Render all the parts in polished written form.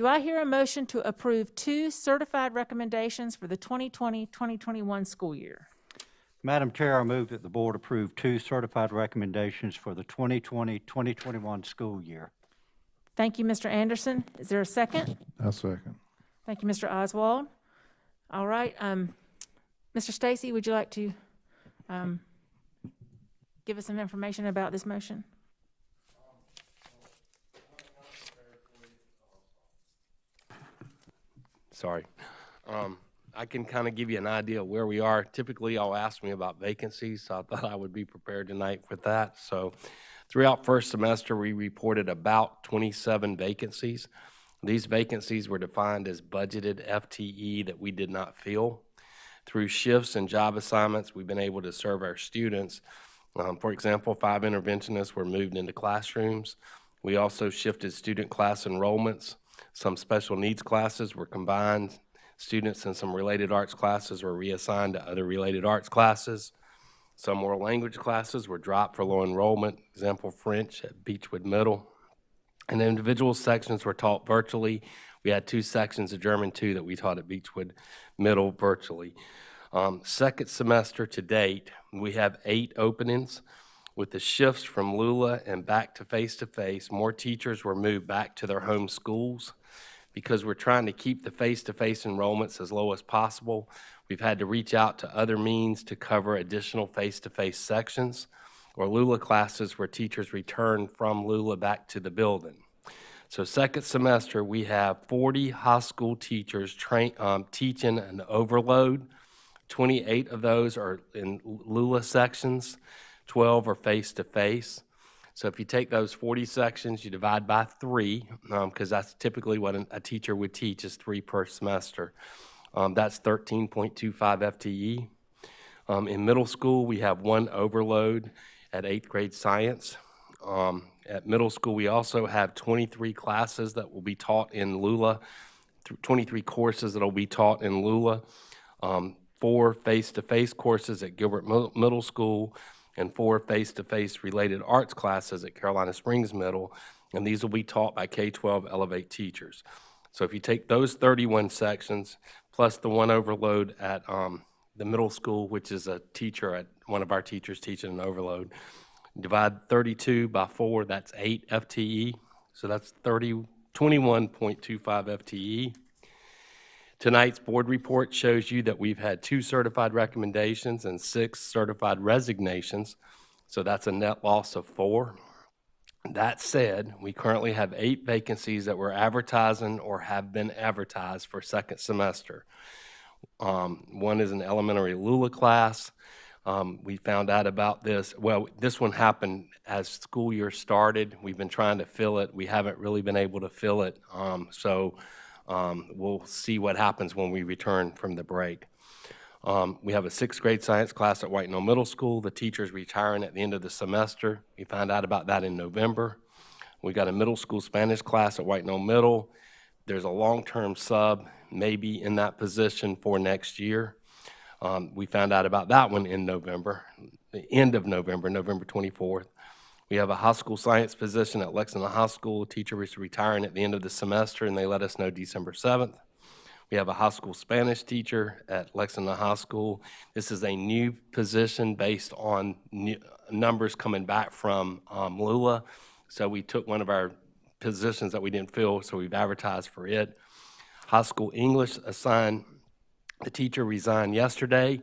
Do I hear a motion to approve 2 certified recommendations for the 2020-2021 school year? Madam Chair, I move that the board approve 2 certified recommendations for the 2020-2021 school year. Thank you, Mr. Anderson. Is there a second? I'll second. Thank you, Mr. Oswald. All right, Mr. Stacy, would you like to give us some information about this motion? Sorry. I can kind of give you an idea of where we are. Typically, y'all ask me about vacancies, so I thought I would be prepared tonight with that. So throughout first semester, we reported about 27 vacancies. These vacancies were defined as budgeted FTE that we did not fill. Through shifts and job assignments, we've been able to serve our students. For example, 5 interventionists were moved into classrooms. We also shifted student class enrollments. Some special needs classes were combined. Students in some related arts classes were reassigned to other related arts classes. Some world language classes were dropped for low enrollment, example French at Beechwood Middle. And individual sections were taught virtually. We had 2 sections of German 2 that we taught at Beechwood Middle virtually. Second semester to date, we have 8 openings. With the shifts from Lula and back to face-to-face, more teachers were moved back to their home schools. Because we're trying to keep the face-to-face enrollments as low as possible, we've had to reach out to other means to cover additional face-to-face sections or Lula classes where teachers return from Lula back to the building. So second semester, we have 40 high school teachers teaching an overload. 28 of those are in Lula sections, 12 are face-to-face. So if you take those 40 sections, you divide by 3, because that's typically what a teacher would teach is 3 per semester. That's 13.25 FTE. In middle school, we have 1 overload at 8th grade science. At middle school, we also have 23 classes that will be taught in Lula, 23 courses that will be taught in Lula, 4 face-to-face courses at Gilbert Middle School, and 4 face-to-face related arts classes at Carolina Springs Middle, and these will be taught by K-12 Elevate teachers. So if you take those 31 sections, plus the 1 overload at the middle school, which is a teacher at one of our teachers teaching an overload, divide 32 by 4, that's 8 FTE, so that's 21.25 FTE. Tonight's board report shows you that we've had 2 certified recommendations and 6 certified resignations, so that's a net loss of 4. That said, we currently have 8 vacancies that we're advertising or have been advertised for second semester. 1 is an elementary Lula class. We found out about this. Well, this one happened as school year started. We've been trying to fill it. We haven't really been able to fill it, we'll see what happens when we return from the break. We have a 6th grade science class at White Knoll Middle School. The teacher's retiring at the end of the semester. We found out about that in November. We got a middle school Spanish class at White Knoll Middle. There's a long-term sub maybe in that position for next year. We found out about that one in November, the end of November, November 24th. We have a high school science position at Lexington High School. Teacher is retiring at the end of the semester, and they let us know December 7th. We have a high school Spanish teacher at Lexington High School. This is a new position based on numbers coming back from Lula. So we took one of our positions that we didn't fill, so we've advertised for it. High school English assigned, the teacher resigned yesterday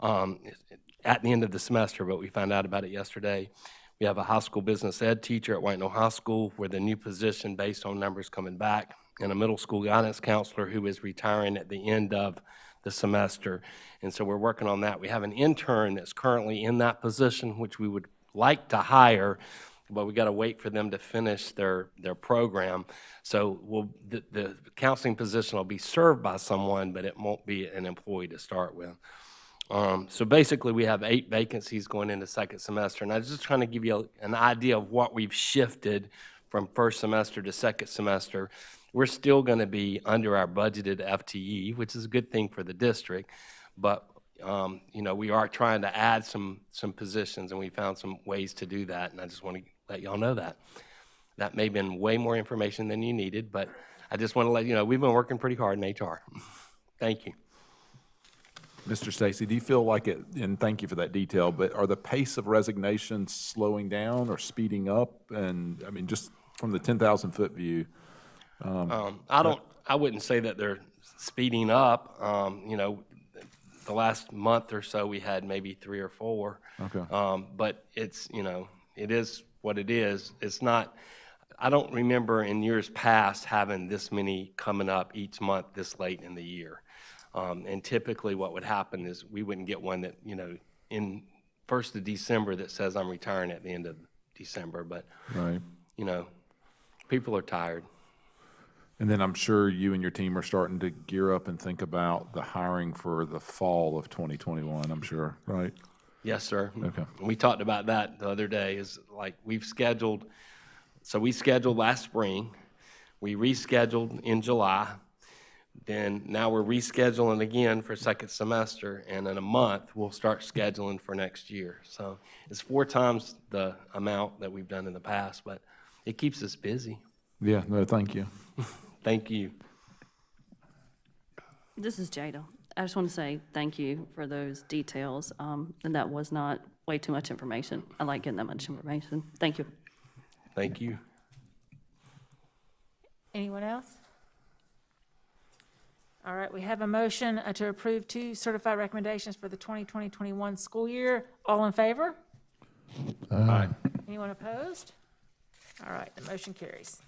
at the end of the semester, but we found out about it yesterday. We have a high school business ed teacher at White Knoll High School with a new position based on numbers coming back, and a middle school guidance counselor who is retiring at the end of the semester. And so we're working on that. We have an intern that's currently in that position, which we would like to hire, but we got to wait for them to finish their program. So the counseling position will be served by someone, but it won't be an employee to start with. So basically, we have 8 vacancies going into second semester, and I was just trying to give you an idea of what we've shifted from first semester to second semester. We're still going to be under our budgeted FTE, which is a good thing for the district, but we are trying to add some positions, and we found some ways to do that, and I just want to let y'all know that. That may have been way more information than you needed, but I just want to let you know, we've been working pretty hard in HR. Thank you. Mr. Stacy, do you feel like it, and thank you for that detail, but are the pace of resignations slowing down or speeding up? And, I mean, just from the 10,000-foot view. I wouldn't say that they're speeding up. You know, the last month or so, we had maybe 3 or 4. Okay. But it's, you know, it is what it is. It's not, I don't remember in years past having this many coming up each month this late in the year. And typically what would happen is we wouldn't get one that, you know, in 1st of December that says I'm retiring at the end of December. But, Right. you know, people are tired. And then I'm sure you and your team are starting to gear up and think about the hiring for the fall of 2021, I'm sure, right? Yes, sir. Okay. We talked about that the other day, is like we scheduled last spring, we rescheduled in July, then now we're rescheduling again for second semester, and in a month, we'll start scheduling for next year. So it's 4 times the amount that we've done in the past, but it keeps us busy. Yeah, no, thank you. Thank you. This is Jada. I just want to say thank you for those details, and that was not way too much information. I like getting that much information. Thank you. Thank you. Anyone else? All right, we have a motion to approve 2 certified recommendations for the 2020-21 school year. All in favor? Aye. Anyone opposed? All right, the motion carries.